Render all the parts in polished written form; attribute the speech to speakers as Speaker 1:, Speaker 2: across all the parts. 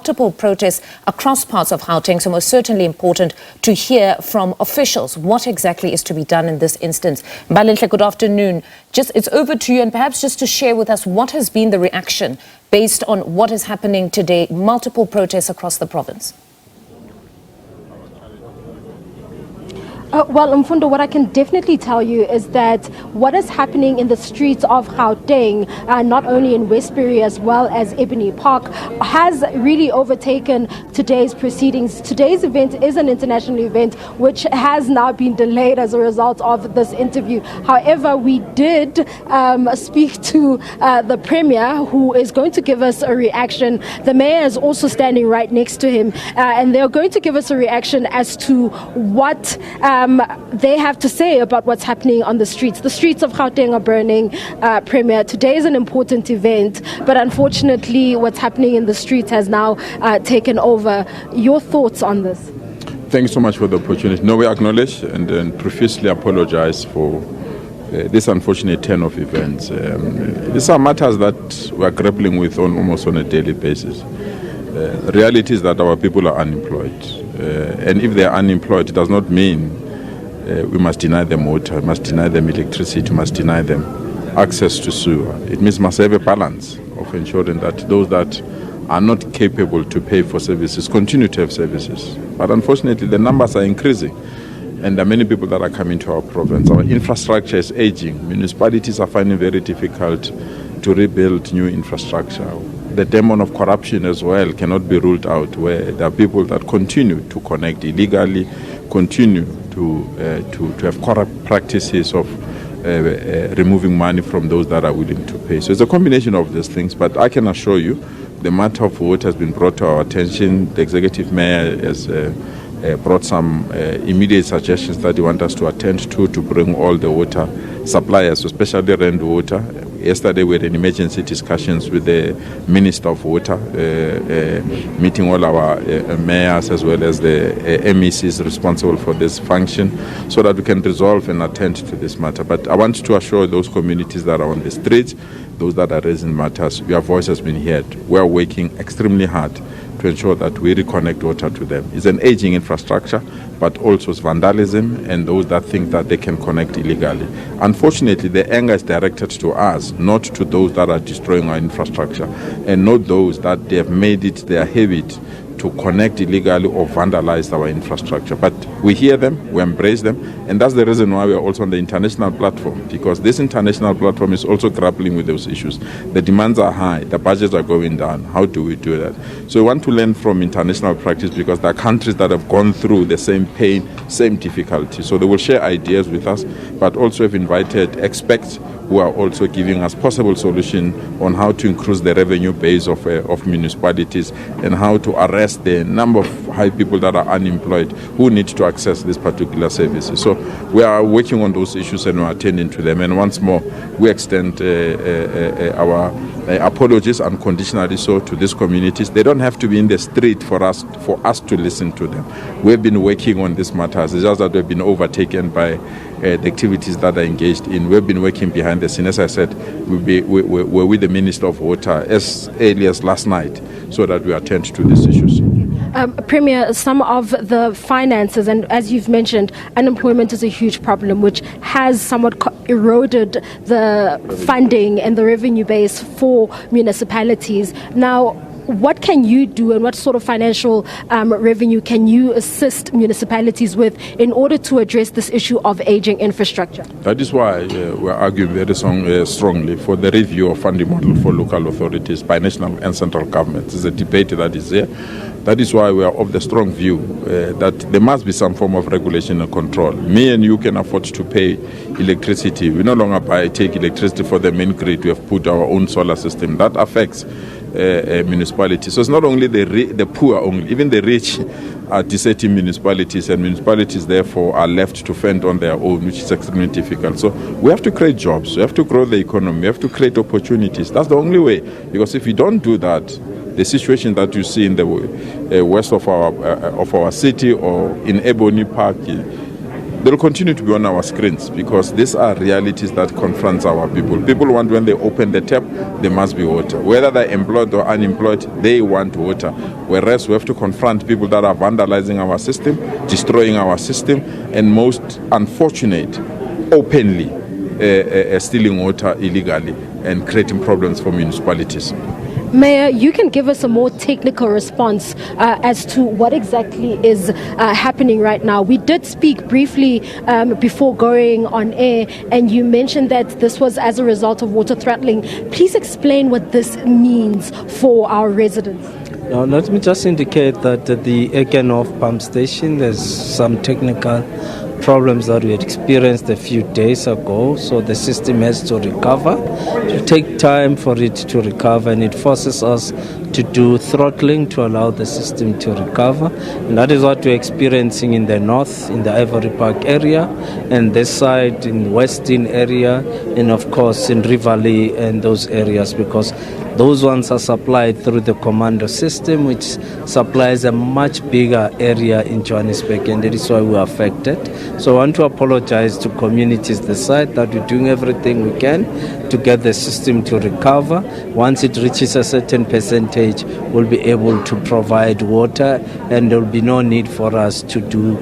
Speaker 1: multiple protests across parts of Gauteng, so most certainly important to hear from officials what exactly is to be done in this instance. Mbalenhle, good afternoon. It's over to you, and perhaps just to share with us what has been the reaction based on what is happening today, multiple protests across the province.
Speaker 2: Well, Mfundo, what I can definitely tell you is that what is happening in the streets of Gauteng, not only in Westbury as well as Ebony Park, has really overtaken today's proceedings. Today's event is an international event which has now been delayed as a result of this interview. However, we did speak to the Premier, who is going to give us a reaction. The Mayor is also standing right next to him, and they're going to give us a reaction as to what they have to say about what's happening on the streets. The streets of Gauteng are burning, Premier. Today is an important event, but unfortunately what's happening in the streets has now taken over. Your thoughts on this?
Speaker 3: Thanks so much for the opportunity. No, we acknowledge and profusely apologize for this unfortunate turn of events. These are matters that we are grappling with almost on a daily basis. The reality is that our people are unemployed. And if they are unemployed, it does not mean we must deny them water, we must deny them electricity, we must deny them access to sewer. It means must have a balance of ensuring that those that are not capable to pay for services continue to have services. But unfortunately, the numbers are increasing, and there are many people that are coming to our province. Our infrastructure is aging. Municipalities are finding it very difficult to rebuild new infrastructure. The demon of corruption as well cannot be ruled out, where there are people that continue to connect illegally, continue to have corrupt practices of removing money from those that are willing to pay. So it's a combination of these things, but I can assure you the matter of what has been brought to our attention. The Executive Mayor has brought some immediate suggestions that he wants us to attend to bring all the water suppliers, especially Rand Water. Yesterday we had an emergency discussions with the Minister of Water, meeting all our mayors as well as the MECs responsible for this function, so that we can resolve and attend to this matter. But I want to assure those communities that are on the streets, those that are raising matters, your voice has been heard. We are working extremely hard to ensure that we reconnect water to them. It's an aging infrastructure, but also it's vandalism and those that think that they can connect illegally. Unfortunately, the anger is directed to us, not to those that are destroying our infrastructure, and not those that they have made it their habit to connect illegally or vandalize our infrastructure. But we hear them, we embrace them, and that's the reason why we are also on the international platform, because this international platform is also grappling with those issues. The demands are high, the budgets are going down. How do we do that? So we want to learn from international practice, because there are countries that have gone through the same pain, same difficulty. So they will share ideas with us, but also have invited experts who are also giving us possible solution on how to increase the revenue base of municipalities and how to arrest the number of high people that are unemployed who need to access these particular services. So we are working on those issues and we are attending to them. And once more, we extend our apologies unconditionally so to these communities. They don't have to be in the street for us to listen to them. We've been working on these matters. It's just that we've been overtaken by the activities that are engaged in. We've been working behind the scene. As I said, we're with the Minister of Water as early as last night so that we attend to these issues.
Speaker 2: Premier, some of the finances, and as you've mentioned, unemployment is a huge problem which has somewhat eroded the funding and the revenue base for municipalities. Now, what can you do and what sort of financial revenue can you assist municipalities with in order to address this issue of aging infrastructure?
Speaker 3: That is why we're arguing very strongly for the review of funding model for local authorities by national and central governments. It's a debate that is there. That is why we are of the strong view that there must be some form of regulation and control. Me and you can afford to pay electricity. We no longer take electricity for the main grid. We have put our own solar system. That affects municipalities. So it's not only the poor only, even the rich are deserting municipalities, and municipalities therefore are left to fend on their own, which is extremely difficult. So we have to create jobs, we have to grow the economy, we have to create opportunities. That's the only way, because if you don't do that, the situation that you see in the west of our city or in Ebony Park, they'll continue to be on our screens because these are realities that confront our people. People want, when they open the tap, there must be water. Whether they're employed or unemployed, they want water. Whereas we have to confront people that are vandalizing our system, destroying our system, and most unfortunate, openly stealing water illegally and creating problems for municipalities.
Speaker 2: Mayor, you can give us a more technical response as to what exactly is happening right now. We did speak briefly before going on air, and you mentioned that this was as a result of water throttling. Please explain what this means for our residents.
Speaker 4: Now, let me just indicate that at the Ekenhof pump station, there's some technical problems that we had experienced a few days ago, so the system has to recover. It will take time for it to recover, and it forces us to do throttling to allow the system to recover, and that is what we're experiencing in the north, in the Ivory Park area, and this side in Western area, and of course in Rivali and those areas, because those ones are supplied through the commando system, which supplies a much bigger area in Johannesburg, and that is why we're affected. So I want to apologize to communities this side that we're doing everything we can to get the system to recover. Once it reaches a certain percentage, we'll be able to provide water, and there will be no need for us to do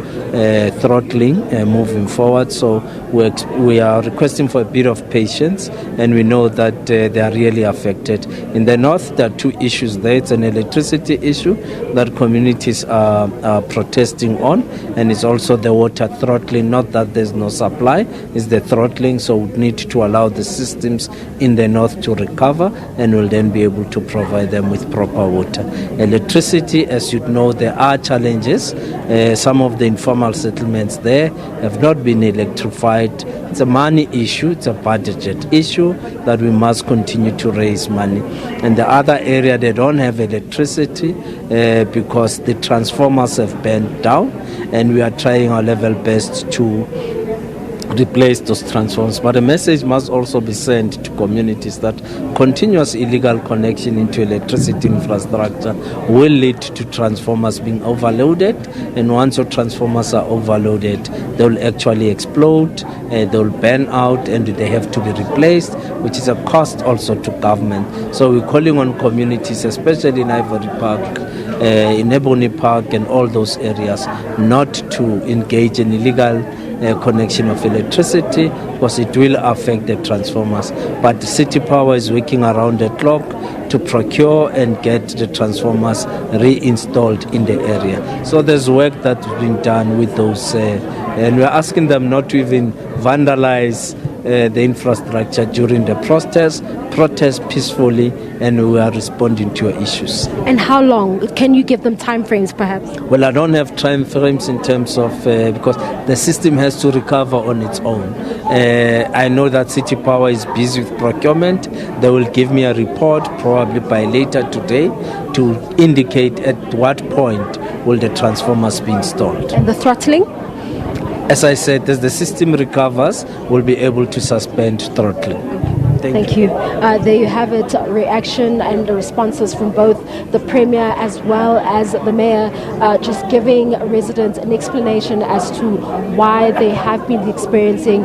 Speaker 4: throttling moving forward. So we are requesting for a bit of patience, and we know that they are really affected. In the north, there are two issues there. It's an electricity issue that communities are protesting on, and it's also the water throttling. Not that there's no supply, it's the throttling. So we need to allow the systems in the north to recover, and we'll then be able to provide them with proper water. Electricity, as you know, there are challenges. Some of the informal settlements there have not been electrified. It's a money issue, it's a budget issue that we must continue to raise money. And the other area, they don't have electricity because the transformers have burned down, and we are trying our level best to replace those transformers. But a message must also be sent to communities that continuous illegal connection into electricity infrastructure will lead to transformers being overloaded, and once your transformers are overloaded, they will actually explode, they will burn out, and they have to be replaced, which is a cost also to government. So we're calling on communities, especially in Ivory Park, in Ebony Park and all those areas, not to engage in illegal connection of electricity, because it will affect the transformers. But City Power is working around the clock to procure and get the transformers reinstalled in the area. So there's work that's been done with those, and we're asking them not to even vandalize the infrastructure during the protest peacefully, and we are responding to your issues.
Speaker 2: And how long? Can you give them time frames perhaps?
Speaker 4: Well, I don't have time frames in terms of, because the system has to recover on its own. I know that City Power is busy with procurement. They will give me a report probably by later today to indicate at what point will the transformers be installed.
Speaker 2: And the throttling?
Speaker 4: As I said, as the system recovers, we'll be able to suspend throttling.
Speaker 2: Thank you. There you have it, reaction and the responses from both the Premier as well as the Mayor, just giving residents an explanation as to why they have been experiencing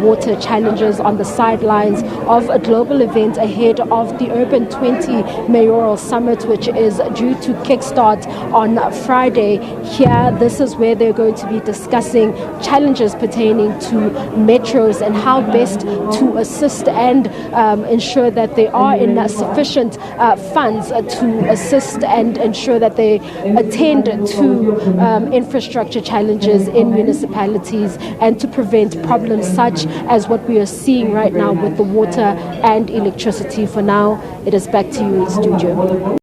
Speaker 2: water challenges on the sidelines of a global event ahead of the Urban 20 Mayoral Summit, which is due to kickstart on Friday. Here, this is where they're going to be discussing challenges pertaining to metros and how best to assist and ensure that they are in sufficient funds to assist and ensure that they attend to infrastructure challenges in municipalities and to prevent problems such as what we are seeing right now with the water and electricity. For now, it is back to you in studio.